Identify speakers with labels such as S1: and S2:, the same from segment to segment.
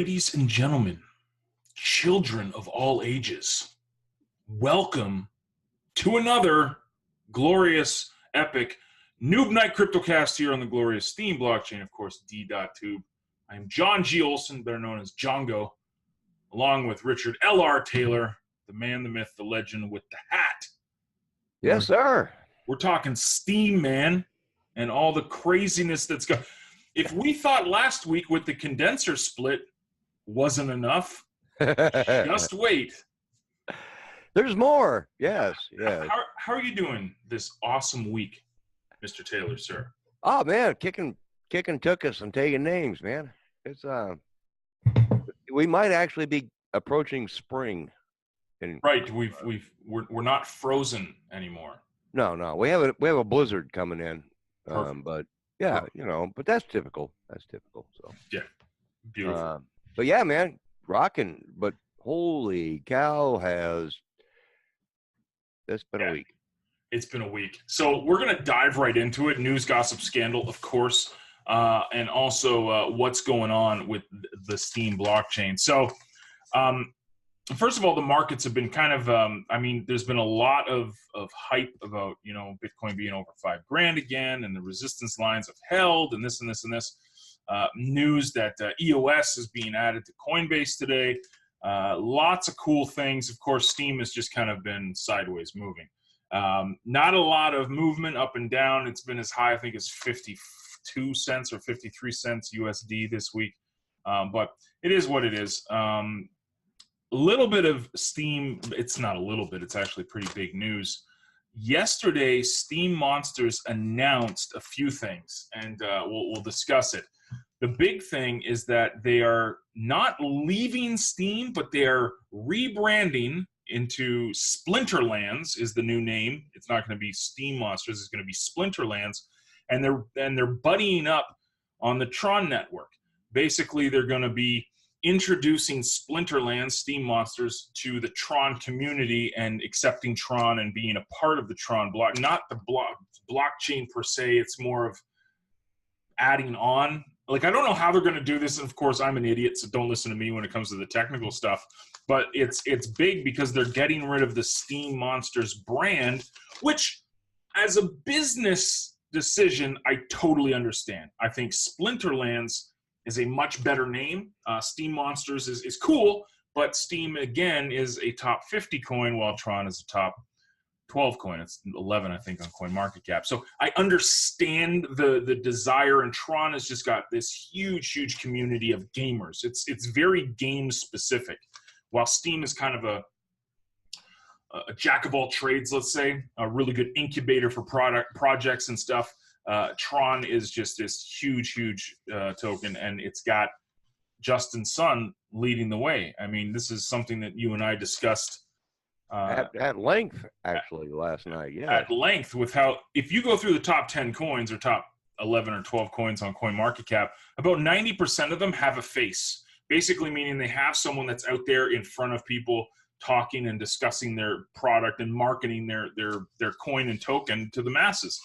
S1: Ladies and gentlemen, children of all ages, welcome to another glorious, epic Noob Night CryptoCast here on the glorious Steem blockchain, of course, D.Tube. I am John G. Olson, better known as Jongo, along with Richard L.R. Taylor, the man, the myth, the legend with the hat.
S2: Yes, sir.
S1: We're talking Steem, man, and all the craziness that's going. If we thought last week with the condenser split wasn't enough, just wait.
S2: There's more. Yes, yes.
S1: How are you doing this awesome week, Mr. Taylor, sir?
S2: Oh man, kicking took us and taking names, man. It's we might actually be approaching spring.
S1: Right, we're not frozen anymore.
S2: No, we have a blizzard coming in. But yeah, you know, but that's typical. So
S1: yeah, beautiful.
S2: But yeah, man, rocking. But holy cow, it's been a week.
S1: It's been a week. So we're gonna dive right into it. News, gossip, scandal, of course, and also what's going on with the Steem blockchain. So, first of all, the markets have been kind of, I mean, there's been a lot of hype about, you know, Bitcoin being over $5,000 again, and the resistance lines have held, and this and this and this. News that EOS is being added to Coinbase today. Lots of cool things. Of course, Steem has just kind of been sideways moving. Not a lot of movement up and down. It's been as high, I think, as 52 cents or 53 cents USD this week. But it is what it is. A little bit of Steem. It's not a little bit. It's actually pretty big news. Yesterday, SteemMonsters announced a few things, and we'll discuss it. The big thing is that they are not leaving Steem, but they are rebranding into SplinterLands is the new name. It's not going to be SteemMonsters. It's going to be SplinterLands, and they're buddying up on the Tron network. Basically, they're going to be introducing SplinterLands, SteemMonsters, to the Tron community and accepting Tron and being a part of the Tron block. Not the blockchain per se. It's more of adding on. Like, I don't know how they're going to do this. And of course, I'm an idiot, so don't listen to me when it comes to the technical stuff. But it's big because they're getting rid of the SteemMonsters brand, which, as a business decision, I totally understand. I think SplinterLands is a much better name. SteemMonsters is cool, but Steem, again, is a top 50 coin, while Tron is a top 12 coin. It's 11, I think, on CoinMarketCap. So I understand the desire, and Tron has just got this huge community of gamers. It's very game specific, while Steem is kind of a jack of all trades, let's say, a really good incubator for projects and stuff. Tron is just this huge token, and it's got Justin Sun leading the way. I mean, this is something that you and I discussed
S2: at length, actually, last night. Yeah,
S1: at length, with how, if you go through the top 10 coins or top 11 or 12 coins on CoinMarketCap, about 90% of them have a face, basically meaning they have someone that's out there in front of people talking and discussing their product and marketing their coin and token to the masses.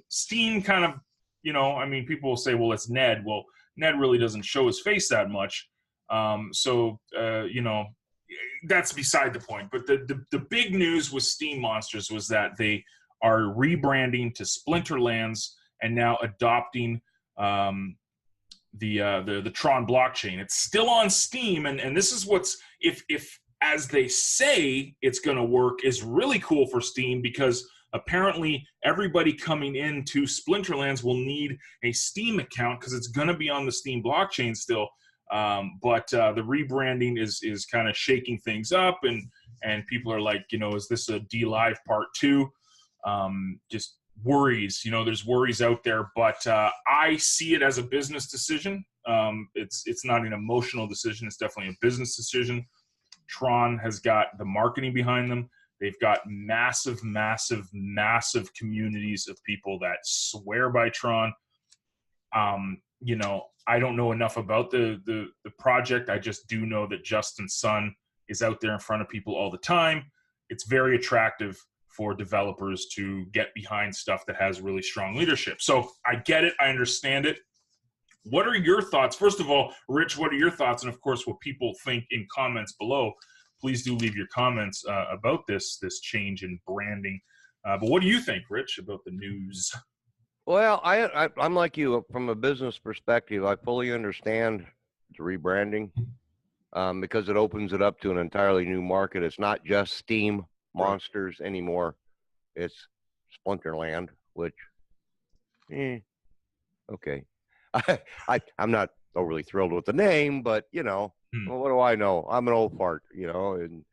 S1: Steem kind of, you know, I mean, people will say, well, it's Ned. Well, Ned really doesn't show his face that much. You know, that's beside the point. But the big news with SteemMonsters was that they are rebranding to SplinterLands and now adopting the Tron blockchain. It's still on Steem, and this is what's, if as they say it's going to work, is really cool for Steem, because apparently everybody coming into SplinterLands will need a Steem account because it's going to be on the Steem blockchain still. But the rebranding is kind of shaking things up, and people are like, you know, is this a D-Live part 2? Just worries, you know, there's worries out there, but I see it as a business decision. It's not an emotional decision. It's definitely a business decision. Tron has got the marketing behind them. They've got massive communities of people that swear by Tron. You know, I don't know enough about the project. I just do know that Justin Sun is out there in front of people all the time. It's very attractive for developers to get behind stuff that has really strong leadership. So I get it. I understand it. What are your thoughts? First of all, Rich, what are your thoughts? And of course, what people think in comments below. Please do leave your comments about this change in branding. But what do you think, Rich, about the news?
S2: Well, I'm like you from a business perspective. I fully understand the rebranding because it opens it up to an entirely new market. It's not just SteemMonsters anymore. It's SplinterLand, which, okay. I'm not overly thrilled with the name, but well, what do I know? I'm an old fart, and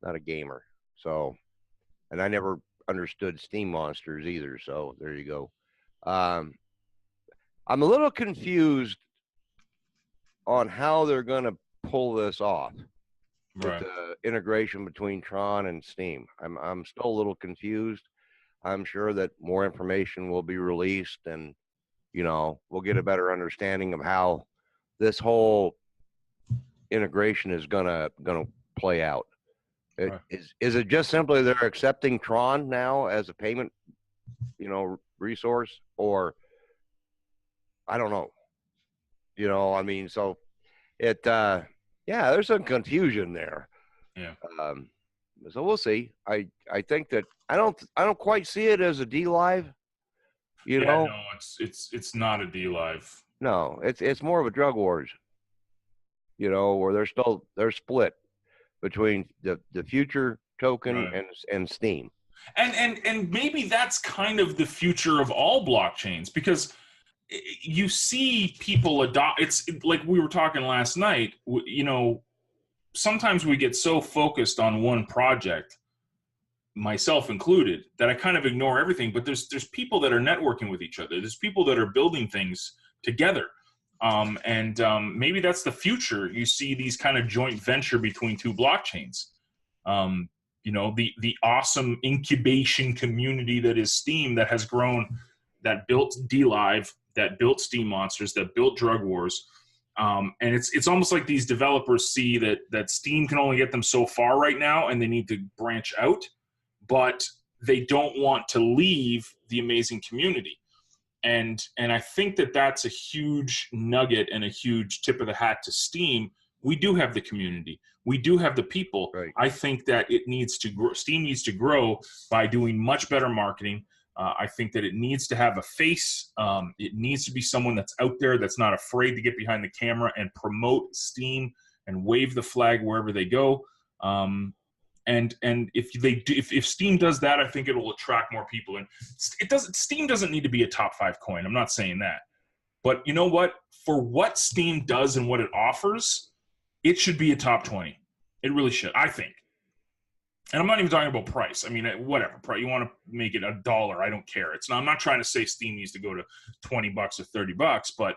S2: not a gamer. So, and I never understood SteemMonsters either. So there you go. I'm a little confused on how they're going to pull this off with the integration between Tron and Steem. I'm still a little confused. I'm sure that more information will be released, and we'll get a better understanding of how this whole integration is gonna play out. Is it just simply they're accepting Tron now as a payment, resource, or I don't know. I mean, so it there's some confusion there.
S1: Yeah.
S2: So we'll see. I think that I don't quite see it as a D Live.
S1: No, it's not a D Live.
S2: No, it's more of a drug wars. Where they're split between the future token and Steem.
S1: And maybe that's kind of the future of all blockchains, because you see people adopt. It's like we were talking last night. Sometimes we get so focused on one project, myself included, that I kind of ignore everything. But there's people that are networking with each other. There's people that are building things together. Maybe that's the future. You see these kind of joint venture between two blockchains. The awesome incubation community that is Steem, that has grown, that built DLive, that built SteemMonsters, that built Drug Wars. And it's almost like these developers see that Steem can only get them so far right now, and they need to branch out, but they don't want to leave the amazing community. And I think that that's a huge nugget and a huge tip of the hat to Steem. We do have the community. We do have the people.
S2: Right.
S1: I think that it needs to grow. Steem needs to grow by doing much better marketing. I think that it needs to have a face. It needs to be someone that's out there, that's not afraid to get behind the camera and promote Steem and wave the flag wherever they go. And if Steem does that, I think it will attract more people. And Steem doesn't need to be a top 5 coin. I'm not saying that, but you know what? For what Steem does and what it offers, it should be a top 20. It really should, I think. And I'm not even talking about price. I mean, whatever. You want to make it $1, I don't care. I'm not trying to say Steem needs to go to $20 or $30, but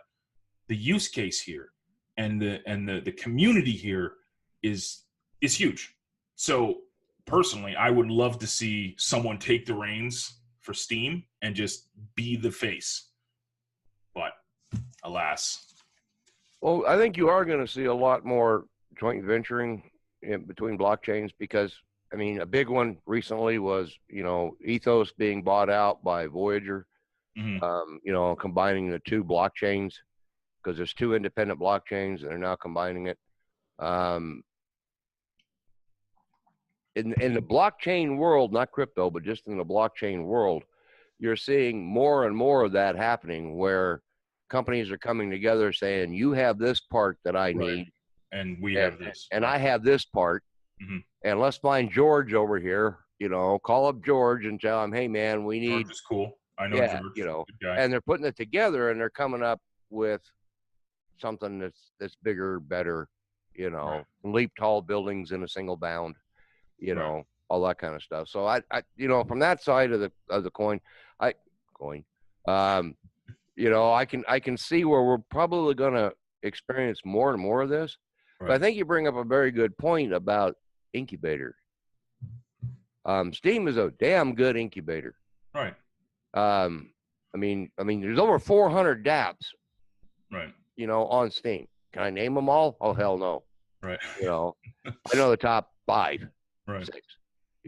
S1: the use case here and the community here is huge. So personally, I would love to see someone take the reins for Steem and just be the face. But alas.
S2: Well, I think you are going to see a lot more joint venturing in between blockchains, because I mean, a big one recently was, Ethos being bought out by Voyager, combining the two blockchains, because there's two independent blockchains and they're now combining it. In the blockchain world, not crypto, but just in the blockchain world, you're seeing more and more of that happening, where companies are coming together saying, you have this part that I need.
S1: And we have this.
S2: And I have this part. And let's find George over here, call up George and tell him, hey man, we need.
S1: George is cool. I know George. Good guy.
S2: And they're putting it together and they're coming up with something that's bigger, better, leap tall buildings in a single bound, all that kind of stuff. So I from that side of the coin, I can see where we're probably going to experience more and more of this. Right. But I think you bring up a very good point about incubator. Steem is a damn good incubator.
S1: Right.
S2: I mean, there's over 400 dApps.
S1: Right.
S2: On Steem. Can I name them all? Oh, hell no.
S1: Right.
S2: I know the top 5,
S1: right.
S2: 6.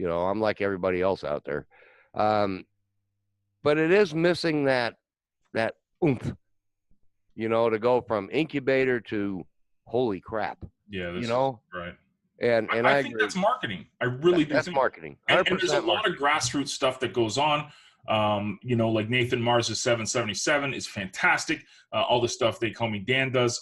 S2: I'm like everybody else out there. But it is missing that oomph. you know, to go from incubator to holy crap,
S1: Yeah,
S2: you
S1: this is
S2: know,
S1: right.
S2: and
S1: I
S2: I
S1: think
S2: agree.
S1: that's marketing. I really do
S2: That's
S1: think,
S2: marketing,
S1: and there's a
S2: 100%
S1: lot
S2: marketing.
S1: of grassroots stuff that goes on. You know, like Nathan Mars' 777 is fantastic. All the stuff They Call Me Dan does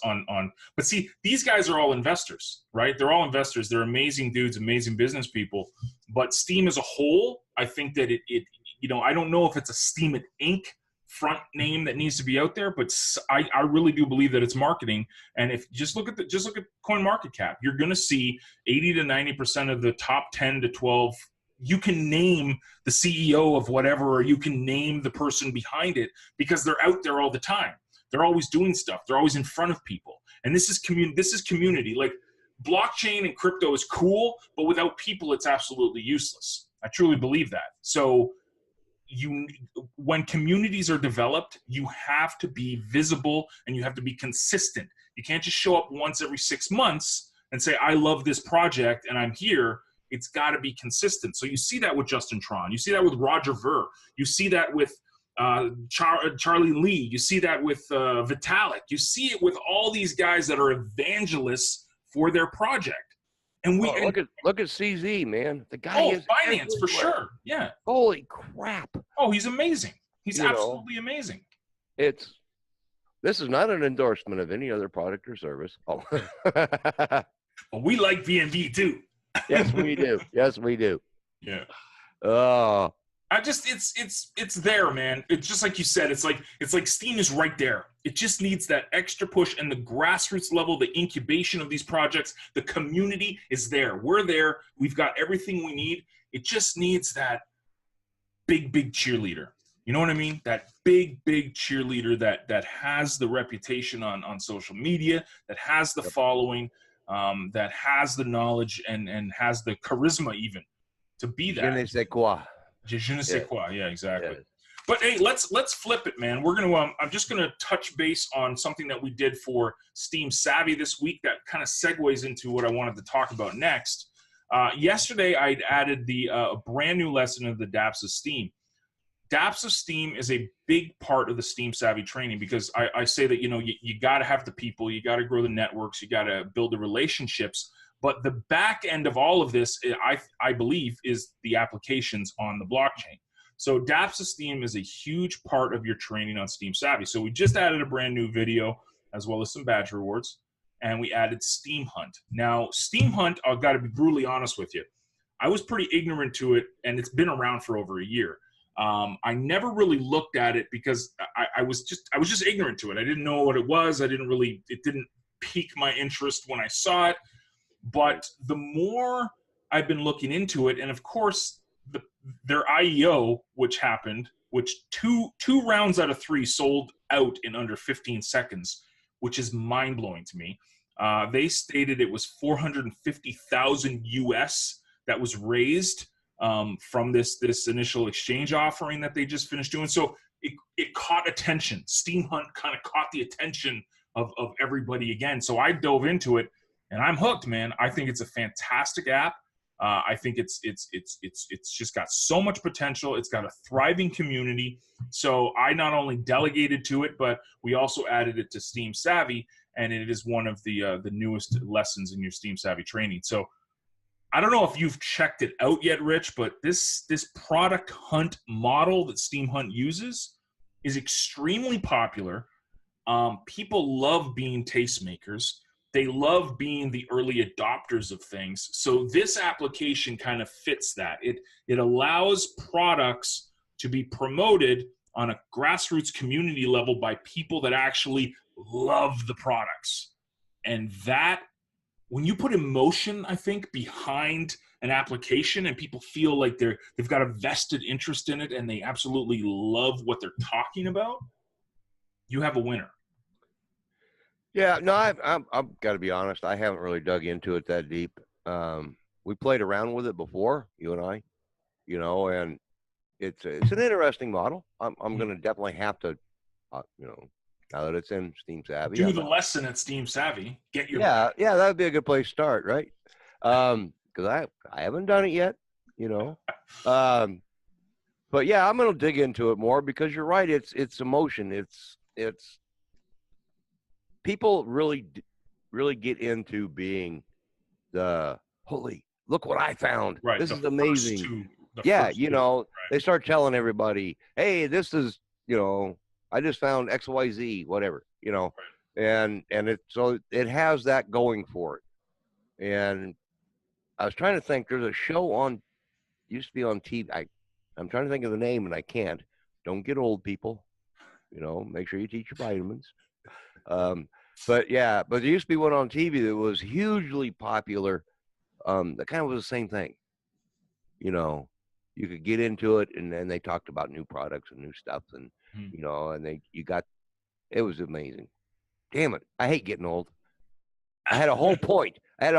S1: but see, these guys are all investors, right? They're all investors. They're amazing dudes, amazing business people. But Steem as a whole, I think that it you know, I don't know if it's a Steem Inc. front name that needs to be out there, but I really do believe that it's marketing. And if just look at Coin Market Cap, you're going to see 80 to 90% of the top 10 to 12. You can name the CEO of whatever, or you can name the person behind it, because they're out there all the time. They're always doing stuff. They're always in front of people. And this is community. Like, blockchain and crypto is cool, but without people, it's absolutely useless. I truly believe that. So when communities are developed, you have to be visible and you have to be consistent. You can't just show up once every 6 months and say, I love this project and I'm here. It's got to be consistent. So you see that with Justin Tron. You see that with Roger Ver. You see that with Charlie Lee. You see that with Vitalik. You see it with all these guys that are evangelists for their project. And
S2: look at CZ, man. The guy is
S1: finance for sure. Yeah.
S2: Holy crap.
S1: Oh, he's amazing. He's absolutely amazing.
S2: This is not an endorsement of any other product or service. Oh.
S1: But we like VNV too.
S2: Yes, we do. Yes, we do.
S1: Yeah.
S2: Oh.
S1: It's there, man. It's just like you said. It's like Steem is right there. It just needs that extra push, and the grassroots level, the incubation of these projects, the community is there. We're there. We've got everything we need. It just needs that big cheerleader. You know what I mean? That big cheerleader that has the reputation on social media, that has the following, that has the knowledge and has the charisma even to be that.
S2: Je ne sais quoi.
S1: Je ne sais quoi. Yeah, exactly.
S2: Yeah.
S1: But hey, let's flip it, man. We're gonna. I'm just gonna touch base on something that we did for SteemSavvy this week that kind of segues into what I wanted to talk about next. Yesterday, I'd added the brand new lesson of the dApps of Steem. dApps of Steem is a big part of the SteemSavvy training, because I say that, you know, you got to have the people, you got to grow the networks, you got to build the relationships. But the back end of all of this, I believe, is the applications on the blockchain. So dApps of Steem is a huge part of your training on SteemSavvy. So we just added a brand new video as well as some badge rewards, and we added Steemhunt. Now, Steemhunt, I've got to be brutally honest with you, I was pretty ignorant to it, and it's been around for over a year. I never really looked at it because I was just ignorant to it. I didn't know what it was. It didn't pique my interest when I saw it. But the more I've been looking into it, and of course, their IEO, which happened, which two rounds out of 3 sold out in under 15 seconds, which is mind-blowing to me. They stated it was 450,000 US that was raised from this initial exchange offering that they just finished doing. So it caught attention. Steemhunt kind of caught the attention of everybody again. So I dove into it, and I'm hooked, man. I think it's a fantastic app. I think it's just got so much potential. It's got a thriving community. So I not only delegated to it, but we also added it to SteemSavvy, and it is one of the newest lessons in your SteemSavvy training. So I don't know if you've checked it out yet, Rich, but this product hunt model that Steemhunt uses is extremely popular. People love being tastemakers. They love being the early adopters of things. So this application kind of fits that. It allows products to be promoted on a grassroots community level by people that actually love the products. And that, when you put emotion, I think, behind an application and people feel like they've got a vested interest in it and they absolutely love what they're talking about, you have a winner.
S2: Yeah, no, I've got to be honest. I haven't really dug into it that deep. We played around with it before, you and I, you know, and it's an interesting model. I'm going to definitely have to, you know, now that it's in SteemSavvy.
S1: Do the lesson at SteemSavvy. Get your
S2: yeah, that'd be a good place to start, right? Because I haven't done it yet, you know. But yeah, I'm going to dig into it more because you're right. It's emotion. It's people really get into being the holy. Look what I found.
S1: Right.
S2: This is amazing.
S1: The
S2: Yeah,
S1: first
S2: you
S1: two,
S2: know,
S1: right.
S2: they start telling everybody, hey, this is, you know, I just found XYZ, whatever, you know, and it has that going for it. And I was trying to think, there's a show on, used to be on TV. I'm trying to think of the name and I can't. Don't get old, people. You know, make sure you take your vitamins. But yeah, but there used to be one on TV that was hugely popular. That kind of was the same thing. You know, you could get into it, and then they talked about new products and new stuff, and you know, and it was amazing. Damn it, I hate getting old. I had a whole point. And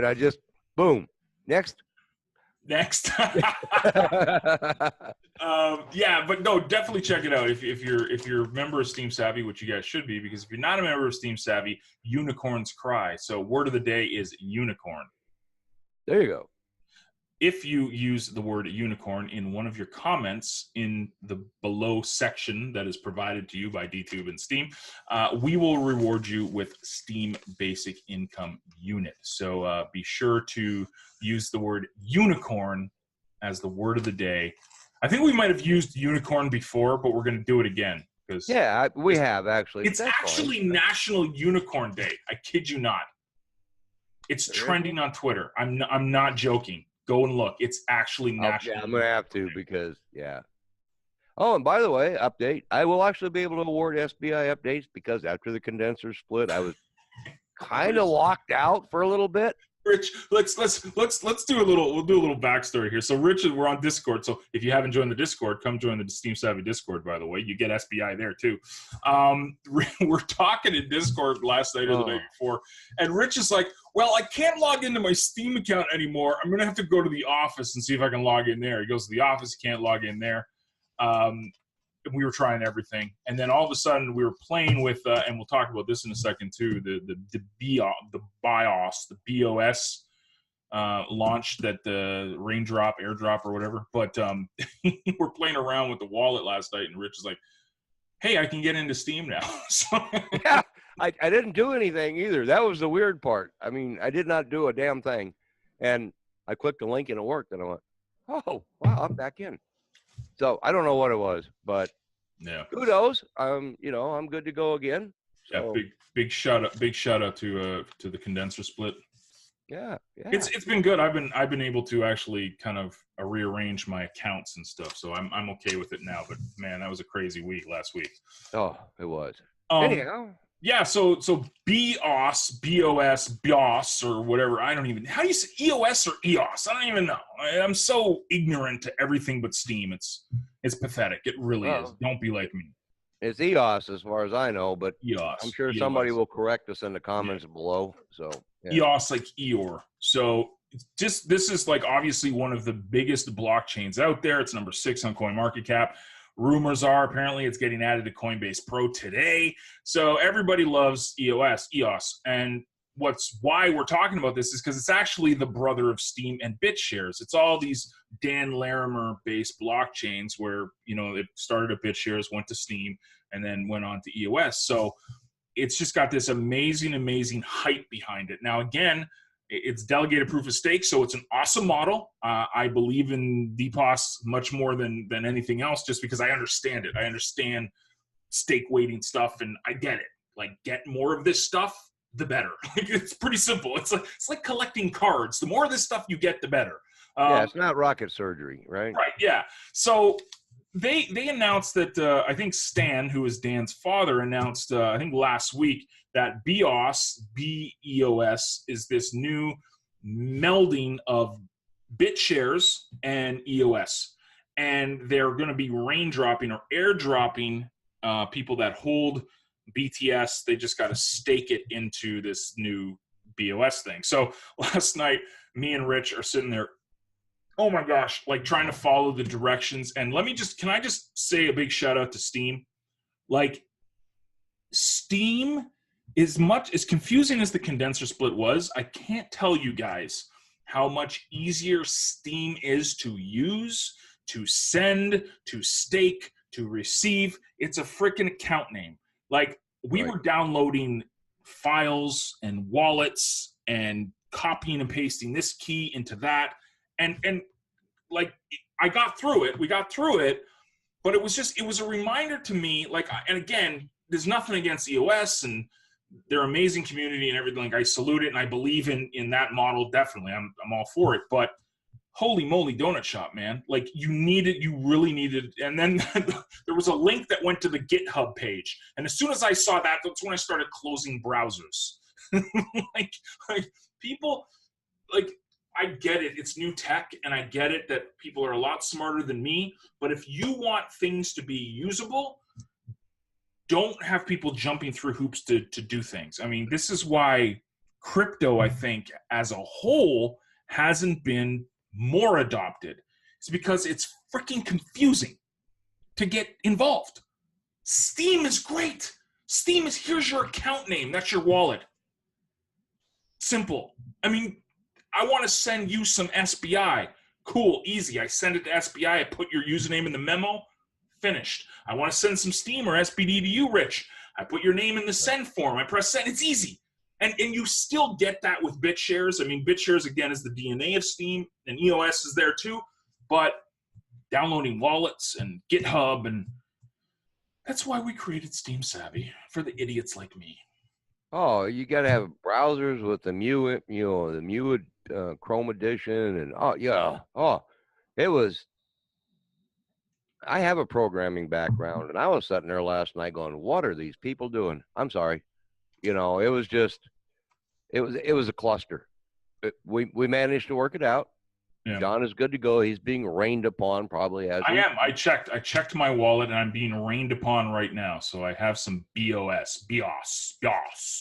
S2: I just boom. Next.
S1: Yeah, but no, definitely check it out if you're a member of SteemSavvy, which you guys should be, because if you're not a member of SteemSavvy, unicorns cry. So word of the day is unicorn.
S2: There you go.
S1: If you use the word unicorn in one of your comments in the below section that is provided to you by DTube and Steem, we will reward you with Steem Basic Income Unit. So be sure to use the word unicorn as the word of the day. I think we might have used unicorn before, but we're going to do it again.
S2: Yeah, we have actually.
S1: It's actually National Unicorn Day. I kid you not. It's trending on Twitter. I'm not joking. Go and look. It's actually national.
S2: Yeah, I'm going to have to because, yeah. Oh, and by the way, update. I will actually be able to award SBI updates because after the condenser split, I was kind of locked out for a little bit.
S1: Rich, let's do a little backstory here. So Rich, we're on Discord. So if you haven't joined the Discord, come join the SteemSavvy Discord, by the way. You get SBI there too. We're talking in Discord last night or the day before, and Rich is like, well, I can't log into my Steam account anymore. I'm gonna have to go to the office and see if I can log in there. He goes to the office, can't log in there. We were trying everything, and then all of a sudden we were playing with, and we'll talk about this in a second too. The BOS launched that the raindrop, airdrop, or whatever. But we're playing around with the wallet last night, and Rich is like, "Hey, I can get into Steam now." So
S2: yeah, I didn't do anything either. That was the weird part. I mean, I did not do a damn thing, and I clicked the link and it worked, and I went, "Oh, wow, I'm back in." So I don't know what it was, but
S1: yeah,
S2: kudos. You know, I'm good to go again. So.
S1: Yeah, big shout out to the condenser split.
S2: Yeah.
S1: It's been good. I've been able to actually kind of rearrange my accounts and stuff, so I'm okay with it now. But man, that was a crazy week last week.
S2: Oh, it was. Anyhow.
S1: Yeah, so BOS, or whatever. I don't even, how do you say EOS or EOS? I don't even know. I'm so ignorant to everything but Steam. It's pathetic. It really is. Don't be like me.
S2: It's EOS as far as I know, but
S1: EOS.
S2: I'm sure somebody will correct us in the comments below. So
S1: EOS, like Eeyore. So this is like obviously one of the biggest blockchains out there. It's number 6 on CoinMarketCap. Rumors are apparently it's getting added to Coinbase Pro today. So everybody loves EOS. And why we're talking about this is because it's actually the brother of Steem and BitShares. It's all these Dan Larimer-based blockchains where, you know, it started at BitShares, went to Steem, and then went on to EOS. So it's just got this amazing hype behind it. Now, again, it's delegated proof of stake, so it's an awesome model. I believe in DPoS much more than anything else, just because I understand it. I understand stake weighting stuff, and I get it. Like, get more of this stuff, the better. Like, it's pretty simple. It's like collecting cards. The more of this stuff you get, the better.
S2: Yeah, it's not rocket surgery, right?
S1: Right. Yeah. So they announced that I think Stan, who is Dan's father, announced I think last week that BEOS is this new melding of BitShares and EOS, and they're going to be raindropping or airdropping people that hold BTS. They just got to stake it into this new BOS thing. So last night, me and Rich are sitting there, oh my gosh, like trying to follow the directions. And can I just say a big shout out to Steem? Like, Steem, as confusing as the condenser split was, I can't tell you guys how much easier Steem is to use, to send, to stake, to receive. It's a freaking account name. Like, we were downloading files and wallets and copying and pasting this key into that. And like, I got through it. We got through it. But it was a reminder to me, like, and again, there's nothing against EOS and their amazing community and everything. Like, I salute it and I believe in that model. Definitely. I'm all for it. But holy moly, donut shop, man. Like, you really needed. And then there was a link that went to the GitHub page. And as soon as I saw that, that's when I started closing browsers. like people, like, I get it. It's new tech, and I get it that people are a lot smarter than me. But if you want things to be usable, don't have people jumping through hoops to do things. I mean, this is why crypto, I think, as a whole, hasn't been more adopted. It's because it's freaking confusing to get involved. Steem is great. Steem is, here's your account name. That's your wallet. Simple. I mean, I want to send you some SBI. Cool, easy. I send it to SBI. I put your username in the memo. Finished. I want to send some Steem or SBD to you, Rich. I put your name in the send form. I press send. It's easy. And you still get that with BitShares. I mean, BitShares, again, is the DNA of Steem, and EOS is there too. But downloading wallets and GitHub, and that's why we created SteemSavvy, for the idiots like me.
S2: Oh, you got to have browsers with the Mu Chrome edition, and it was. I have a programming background, and I was sitting there last night going, "What are these people doing?" I'm sorry, it was just, it was a cluster. We managed to work it out. Yeah. John is good to go. He's being rained upon, probably as
S1: I am. I checked my wallet, and I'm being rained upon right now. So I have some BOS,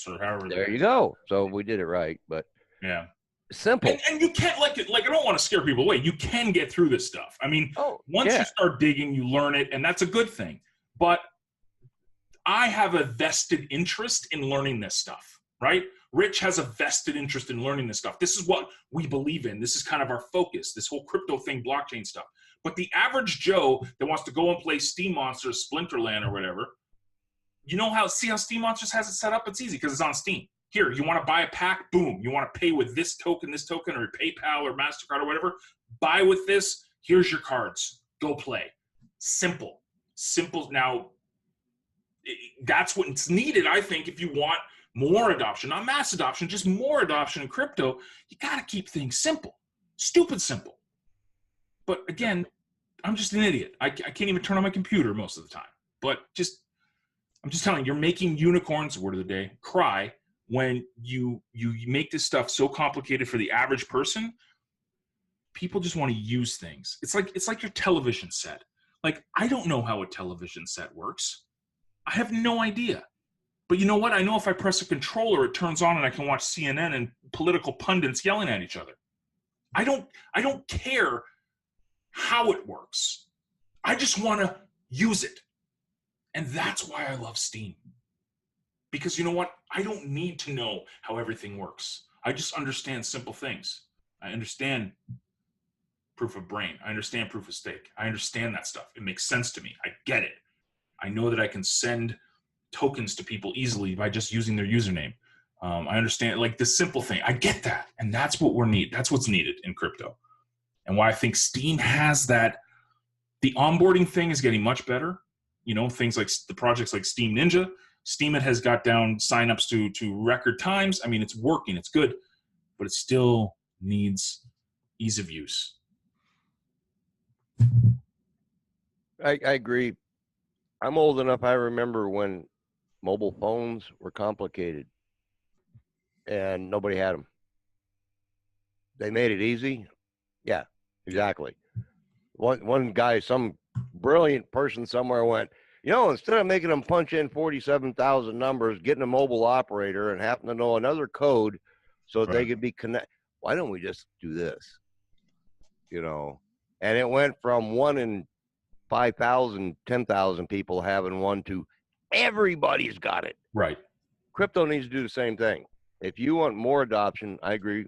S1: or however.
S2: There you go. So we did it right, but
S1: yeah,
S2: simple.
S1: And you can't like I don't want to scare people away. You can get through this stuff. I mean, once you start digging, you learn it, and that's a good thing. But I have a vested interest in learning this stuff, right? Rich has a vested interest in learning this stuff. This is what we believe in. This is kind of our focus, this whole crypto thing, blockchain stuff. But the average Joe that wants to go and play SteemMonsters, SplinterLands, or whatever, see how SteemMonsters has it set up? It's easy because it's on Steam. Here, you want to buy a pack? Boom. You want to pay with this token, or PayPal, or MasterCard, or whatever? Buy with this. Here's your cards. Go play. Simple. Now, that's what's needed, I think, if you want more adoption, not mass adoption, just more adoption in crypto. You got to keep things simple, stupid simple. But again, I'm just an idiot. I can't even turn on my computer most of the time. But I'm just telling you, you're making unicorns, word of the day, cry when you make this stuff so complicated for the average person. People just want to use things. It's like your television set. Like, I don't know how a television set works. I have no idea. But you know what? I know if I press a controller, it turns on and I can watch CNN and political pundits yelling at each other. I don't care how it works. I just want to use it. And that's why I love Steem. Because you know what? I don't need to know how everything works. I just understand simple things. I understand proof of brain. I understand proof of stake. I understand that stuff. It makes sense to me. I get it. I know that I can send tokens to people easily by just using their username. I understand, like, the simple thing. I get that, and that's what that's what's needed in crypto, and why I think Steem has that. The onboarding thing is getting much better. Things like the projects like Steem Ninja, Steemit has got down signups to record times. I mean, it's working, it's good, but it still needs ease of use.
S2: I agree. I'm old enough. I remember when mobile phones were complicated and nobody had them. They made it easy. Yeah, exactly. One guy, some brilliant person somewhere went, instead of making them punch in 47,000 numbers, getting a mobile operator and having to know another code so that they could be connected, why don't we just do this? And it went from 1 in 5,000, 10,000 people having one to everybody's got it.
S1: Right.
S2: Crypto needs to do the same thing. If you want more adoption, I agree.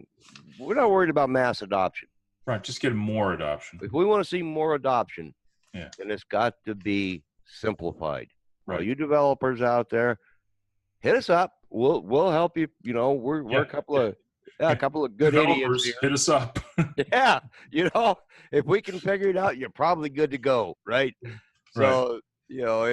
S2: We're not worried about mass adoption.
S1: Right. Just get more adoption.
S2: If we want to see more adoption, then it's got to be simplified. Right. All you developers out there, hit us up. We'll help you. You know, we're a couple of good idiots here.
S1: Hit us up.
S2: Yeah, you know, if we can figure it out, you're probably good to go, right? So, you know,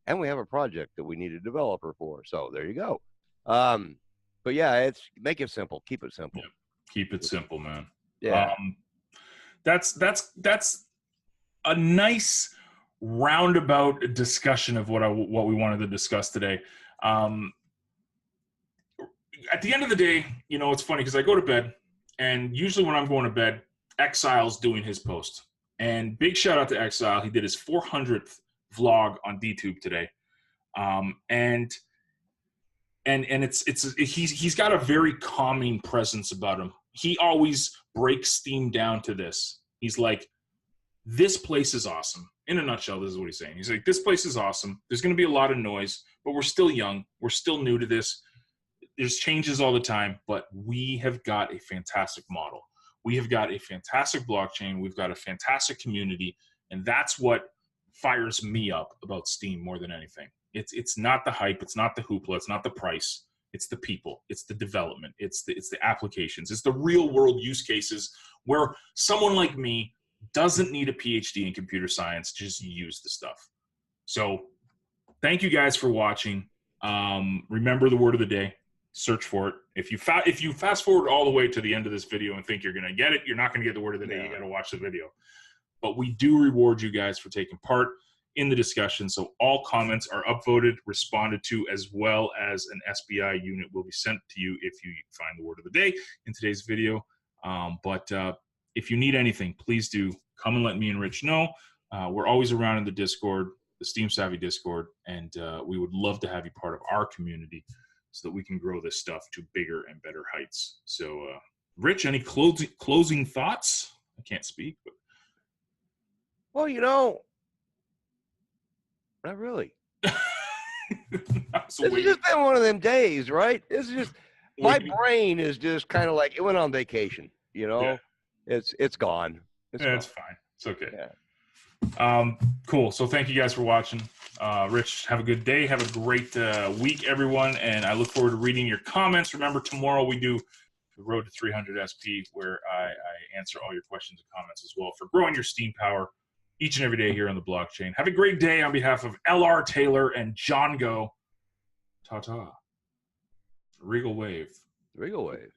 S2: and we have a project that we need a developer for. So there you go. But yeah, make it simple. Keep it simple.
S1: Yeah. Keep it simple, man.
S2: Yeah.
S1: That's a nice roundabout discussion of what we wanted to discuss today. At the end of the day, you know, it's funny because I go to bed, and usually when I'm going to bed, Exile's doing his post. And big shout out to Exile. He did his 400th vlog on DTube today. And he's got a very calming presence about him. He always breaks Steam down to this. He's like, this place is awesome. In a nutshell, this is what he's saying. He's like, this place is awesome. There's going to be a lot of noise, but we're still young. We're still new to this. There's changes all the time, but we have got a fantastic model. We have got a fantastic blockchain. We've got a fantastic community, and that's what fires me up about Steem more than anything. It's not the hype. It's not the hoopla. It's not the price. It's the people. It's the development. It's the applications. It's the real world use cases where someone like me doesn't need a PhD in computer science to just use the stuff. So thank you guys for watching. Remember the word of the day. Search for it. If you fast forward all the way to the end of this video and think you're going to get it, you're not going to get the word of the day. You got to watch the video. But we do reward you guys for taking part in the discussion. So all comments are upvoted, responded to, as well as an SBI unit will be sent to you if you find the word of the day in today's video. But if you need anything, please do come and let me and Rich know. We're always around in the Discord, the SteemSavvy Discord, and we would love to have you part of our community so that we can grow this stuff to bigger and better heights. So, Rich, any closing thoughts? I can't speak, but.
S2: Well, you know, not really. This has just been one of them days, right? This is just, my brain is just kind of like, it went on vacation, you know? Yeah. It's gone. It's
S1: fine. It's okay. Yeah. Cool. So thank you guys for watching. Rich, have a good day. Have a great week, everyone. And I look forward to reading your comments. Remember, tomorrow we do the Road to 300 SP, where I answer all your questions and comments as well for growing your Steam power each and every day here on the blockchain. Have a great day on behalf of LR Taylor and John Go. Ta-ta. Regal Wave.
S2: Regal Wave.